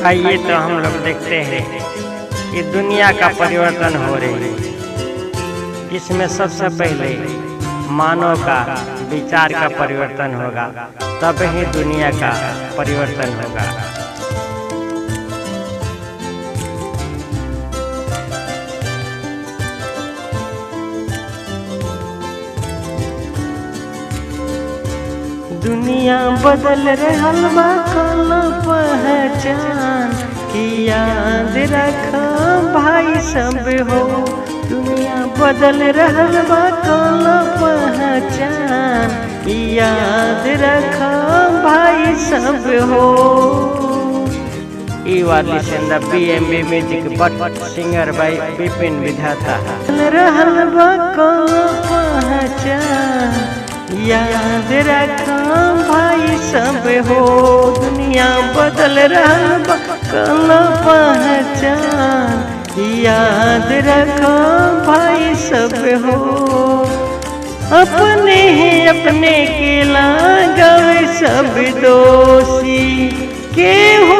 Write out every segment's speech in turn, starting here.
आइए तो हम लोग देखते हैं कि दुनिया का परिवर्तन हो रही है, जिसमें सबसे पहले मानव का विचार का परिवर्तन होगा, तब ही दुनिया का परिवर्तन होगा। दुनिया बदल रहल बा, कल पहचान की याद रखा भाई सब हो। दुनिया बदल रहल बा, कल पहचान की याद रखा भाई सब हो। You are listening to BMB Music, but singer by Bipin Vidhata। रहल बा कल पहचान याद रखा भाई सब हो। दुनिया बदल रहा बा, कल पहचान याद रखा भाई सब हो। अपने ही अपने के लगावे सब दोषी, केहू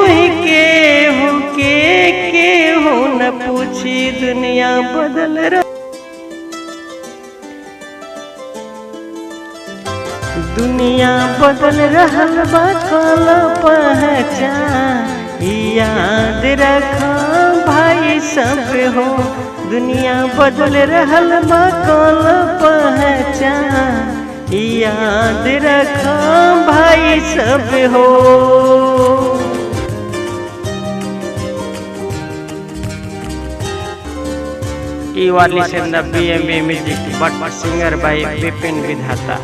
न पूछी। दुनिया बदल रहा, दुनिया बदल रहल बा, कल पहचान याद रखा भाई सब हो। दुनिया बदल रहल बा, कल पहचान याद रखा भाई सब हो। You are listening to BMB Music, but singer by Bipin Vidhata।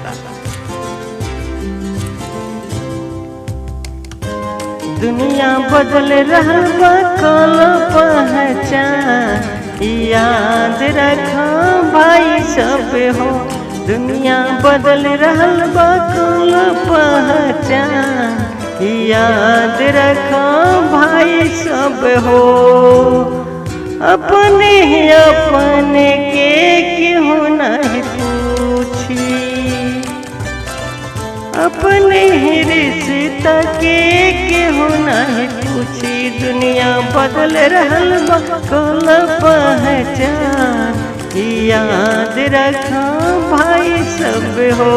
दुनिया बदल रहल बा, कल पहचान याद रखा भाई सब हो। दुनिया बदल रहल बा, कल पहचान याद रखा भाई सब हो। अपने के क्यों नहीं पूछी, अपने ही रिश्ता के केहू नहीं पूछी। दुनिया बदल रहल बा, कल पहचान याद रखा भाई सब हो।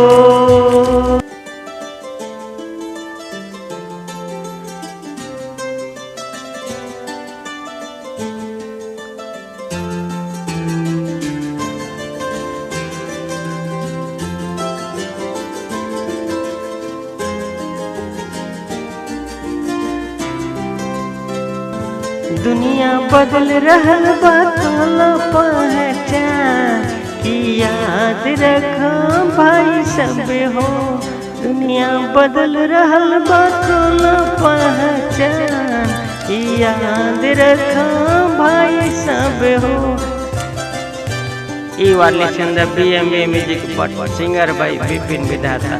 दुनिया बदल रहल बा, कल पहचान की याद रखा भाई सब हो। दुनिया बदल रहल बा, कल पहचान की याद रखा भाई सब हो। You are listening to BMB Music, but singer by Bipin Vidhata।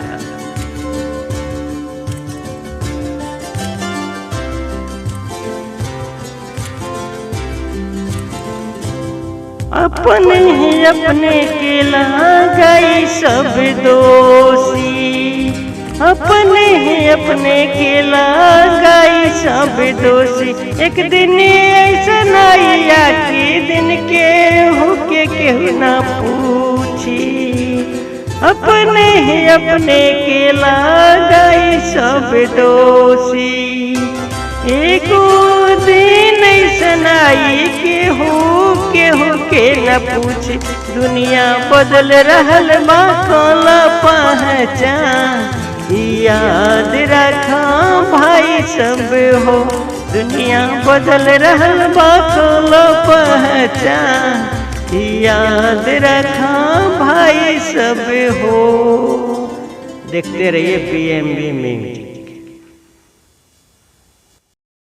अपने ही अपने के लगाई सब दोषी, अपने ही अपने के लगाई सब दोषी। एक दिन ऐसा आया कि दिन केहू ना पूछी। अपने ही अपने के लगाई सब दोषी। एको दिन ऐसा आई केहू के न पूछी। दुनिया बदल रहल बा, कल पहचान याद रखा भाई सब हो। दुनिया बदल रहल बा, कल पहचान याद रखा भाई सब हो। देखते रहिए BMB में।